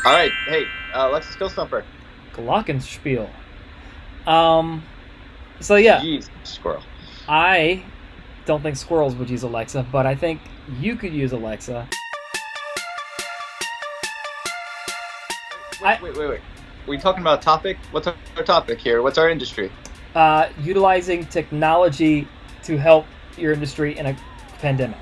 All right. Hey, let's go Stumper. Glockenspiel. Um, so yeah, Jeez, squirrel. I don't think squirrels would use Alexa, but I think you could use Alexa. I Wait. We talking about a topic? What's our topic here? What's our industry? Utilizing technology to help your industry in a pandemic.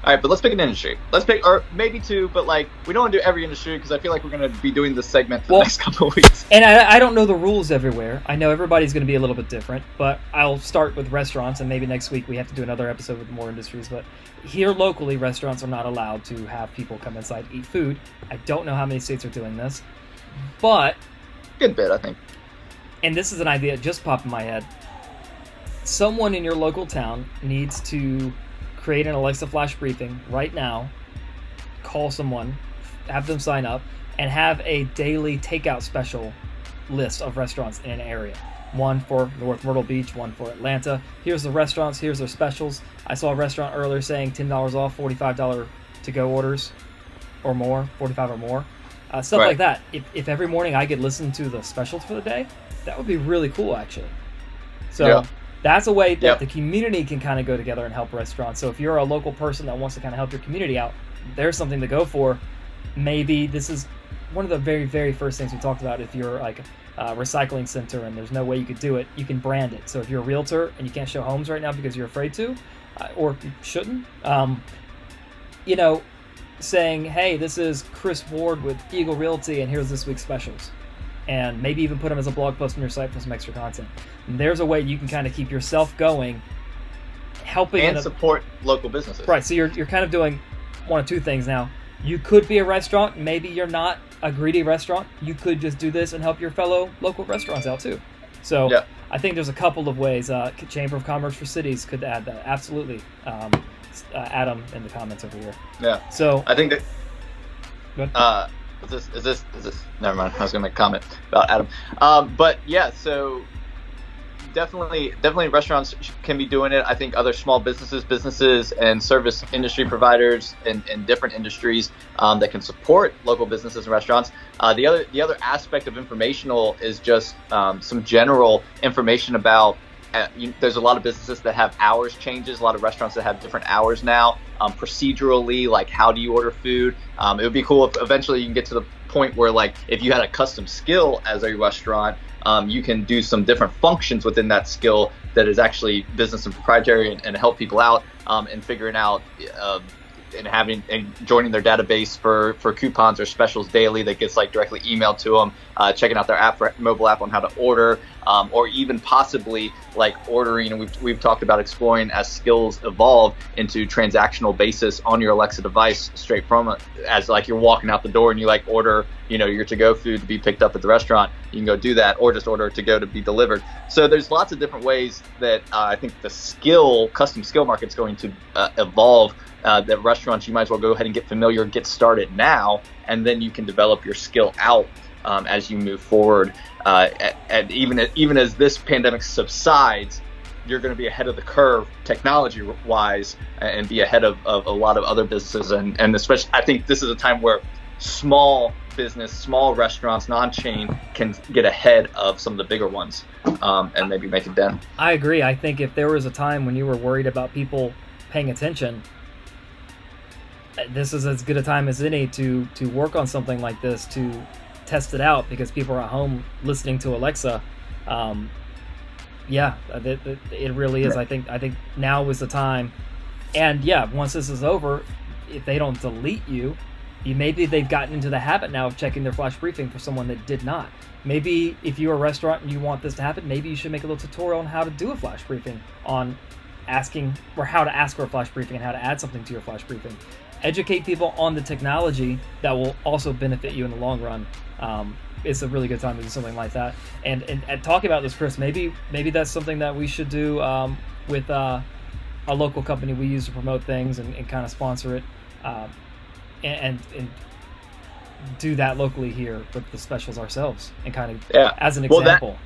All right, but let's pick an industry. Let's pick, or maybe two, but like we don't want to do every industry because I feel like we're going to be doing this segment for the next couple of weeks. And I don't know the rules everywhere. I know everybody's going to be a little bit different, but I'll start with restaurants, and maybe next week we have to do another episode with more industries. But here locally, restaurants are not allowed to have people come inside eat food. I don't know how many states are doing this, but Good bit, I think. and this is an idea that just popped in my head. Someone in your local town needs to create an Alexa flash briefing right now, call someone, have them sign up, and have a daily takeout special list of restaurants in an area. One for North Myrtle Beach, one for Atlanta. Here's the restaurants, here's their specials. I saw a restaurant earlier saying $10 off, $45 to-go orders or more, 45 or more. Stuff Right. like that. If every morning I could listen to the specials for the day, that would be really cool, actually. So Yeah. that's a way that Yep. the community can kind of go together and help restaurants. So if you're a local person that wants to kind of help your community out, there's something to go for. Maybe this is one of the very, very first things we talked about. If you're like a recycling center and there's no way you could do it, you can brand it. So if you're a realtor and you can't show homes right now because you're afraid to, or you shouldn't, saying, hey, this is Chris Ward with Eagle Realty and here's this week's specials. And maybe even put them as a blog post on your site for some extra content. And there's a way you can kind of keep yourself going, helping And support local businesses. Right, so you're kind of doing one of two things now. You could be a restaurant, maybe you're not a greedy restaurant. You could just do this and help your fellow local restaurants out too. So Yeah. I think there's a couple of ways. Chamber of Commerce for Cities could add that. Absolutely. Add them in the comments over here. Yeah. So I think that. Go ahead. Is this? Never mind. I was gonna make a comment about Adam. But yeah, so definitely restaurants can be doing it. I think other small businesses and service industry providers in different industries that can support local businesses and restaurants. The other aspect of informational is just some general information about. There's a lot of businesses that have hours changes, a lot of restaurants that have different hours now. Procedurally, like how do you order food? It would be cool if eventually you can get to the point where, like, if you had a custom skill as a restaurant, you can do some different functions within that skill that is actually business and proprietary and help people out in figuring out and joining their database for coupons or specials daily that gets like directly emailed to them, checking out their mobile app on how to order, or even possibly like ordering. And we've talked about exploring as skills evolve into transactional basis on your Alexa device straight from as like you're walking out the door and you like order your to-go food to be picked up at the restaurant. You can go do that, or just order to go to be delivered. So there's lots of different ways that I think the custom skill market's going to evolve. That restaurants, you might as well go ahead and get familiar, get started now, and then you can develop your skill out as you move forward. And even as this pandemic subsides, you're going to be ahead of the curve technology-wise and be ahead of a lot of other businesses. And especially, I think this is a time where small business, small restaurants, non-chain can get ahead of some of the bigger ones and maybe make a dent. I agree. I think if there was a time when you were worried about people paying attention, this is as good a time as any to work on something like this, to test it out, because people are at home listening to Alexa. It really is. I think now is the time. And yeah, once this is over, if they don't delete you, maybe they've gotten into the habit now of checking their flash briefing for someone that did not. Maybe if you're a restaurant and you want this to happen, maybe you should make a little tutorial on how to do a flash briefing, on asking, or how to ask for a flash briefing and how to add something to your flash briefing. Educate people on the technology that will also benefit you in the long run. It's a really good time to do something like that. And talking about this, Chris, maybe that's something that we should do with a local company we use to promote things and kind of sponsor it, and do that locally here with the specials ourselves, and kind of as an example.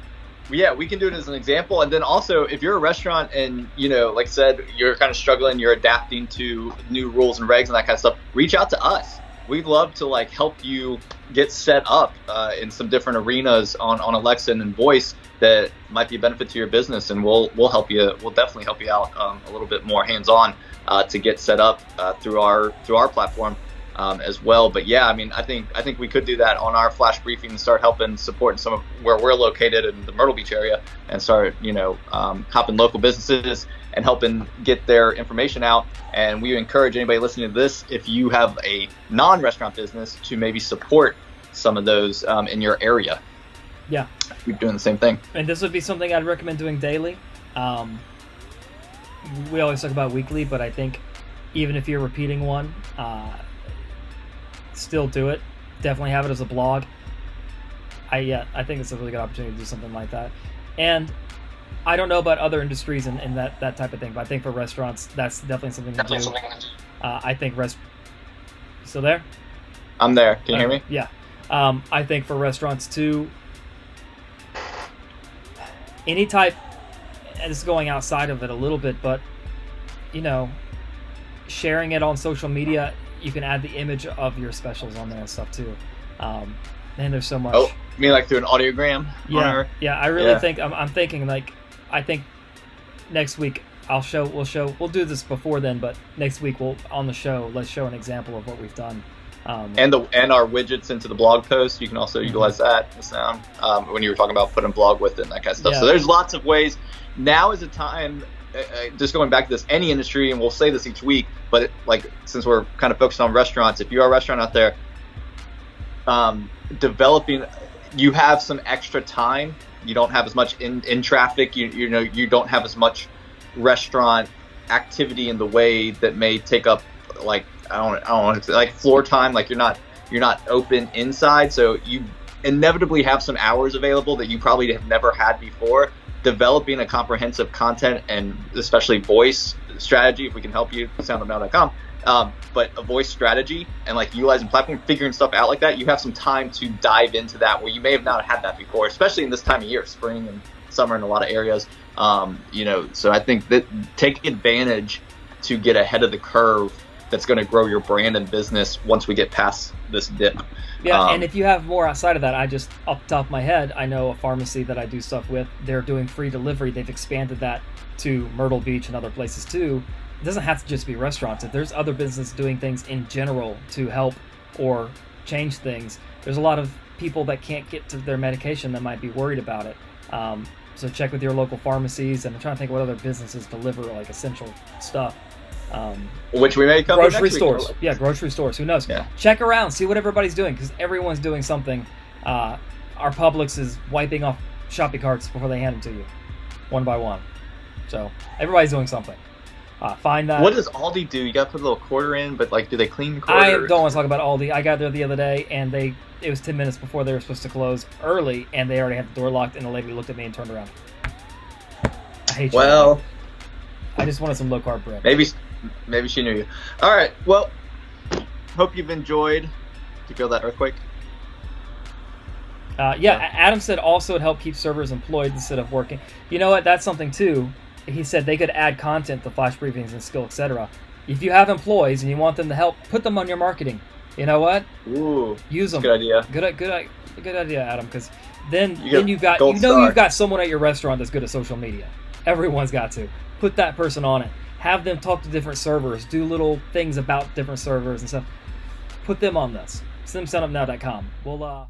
Yeah, we can do it as an example. And then also, if you're a restaurant and, like I said, you're kind of struggling, you're adapting to new rules and regs and that kind of stuff, reach out to us. we'd love to like help you get set up in some different arenas on Alexa and voice that might be a benefit to your business, and we'll help you. We'll definitely help you out a little bit more hands-on to get set up through our platform as well. But yeah, I mean, I think we could do that on our flash briefing and start helping support some of where we're located in the Myrtle Beach area, and start helping local businesses and helping get their information out. And we encourage anybody listening to this, if you have a non-restaurant business, to maybe support some of those in your area. Yeah, we're doing the same thing. And this would be something I'd recommend doing daily. We always talk about weekly, but I think even if you're repeating one, still do it. Definitely have it as a blog. I think it's a really good opportunity to do something like that. And I don't know about other industries and that type of thing, but I think for restaurants, that's definitely something to do. I think still there? I'm there. Can you hear me? Yeah. I think for restaurants too, any type, and it's going outside of it a little bit, but sharing it on social media, you can add the image of your specials on there and stuff too. Man, there's so much. Oh, you mean like through an audiogram? Yeah. I really think I'm thinking like, I think next week we'll do this before then, but next week let's show an example of what we've done. And our widgets into the blog post, you can also utilize that, the sound, when you were talking about putting blog with it and that kind of stuff. Yeah. So there's lots of ways. Now is a time, just going back to this, any industry, and we'll say this each week, but since we're kind of focused on restaurants, if you're a restaurant out there, developing, you have some extra time, you don't have as much in traffic, you don't have as much restaurant activity in the way that may take up I don't want to say floor time, you're not open inside, so you inevitably have some hours available that you probably have never had before. Developing a comprehensive content and especially voice strategy, if we can help you, SoundUpNow.com, but a voice strategy and utilizing platform, figuring stuff out like that, you have some time to dive into that where you may have not had that before, especially in this time of year, spring and summer in a lot of areas. So I think that take advantage to get ahead of the curve. That's going to grow your brand and business once we get past this dip. Yeah, and if you have more outside of that, I just, off the top of my head, I know a pharmacy that I do stuff with, they're doing free delivery. They've expanded that to Myrtle Beach and other places too. It doesn't have to just be restaurants. If there's other businesses doing things in general to help or change things, there's a lot of people that can't get to their medication that might be worried about it. So check with your local pharmacies, and I'm trying to think what other businesses deliver essential stuff. Which we may cover grocery next stores. week. Yeah, grocery stores. Who knows? Yeah. Check around, see what everybody's doing, because everyone's doing something. Our Publix is wiping off shopping carts before they hand them to you, one by one. So everybody's doing something. Find that. What does Aldi do? You got to put a little quarter in, but do they clean the quarter? I don't want to talk about Aldi. I got there the other day, and it was 10 minutes before they were supposed to close early, and they already had the door locked, and the lady looked at me and turned around. I hate you. Well, I just wanted some low-carb bread. Maybe she knew you. All right. Well, hope you've enjoyed. Do you feel that earthquake? Adam said also it helped keep servers employed instead of working. You know what? That's something too. He said they could add content to flash briefings and skill, etc. If you have employees and you want them to help, put them on your marketing. You know what? Ooh, use them. Good idea. Good idea, Adam. Because then you've got you've got someone at your restaurant that's good at social media. Everyone's got to put that person on it. Have them talk to different servers, do little things about different servers and stuff. Put them on this. SoundUpNow.com. We'll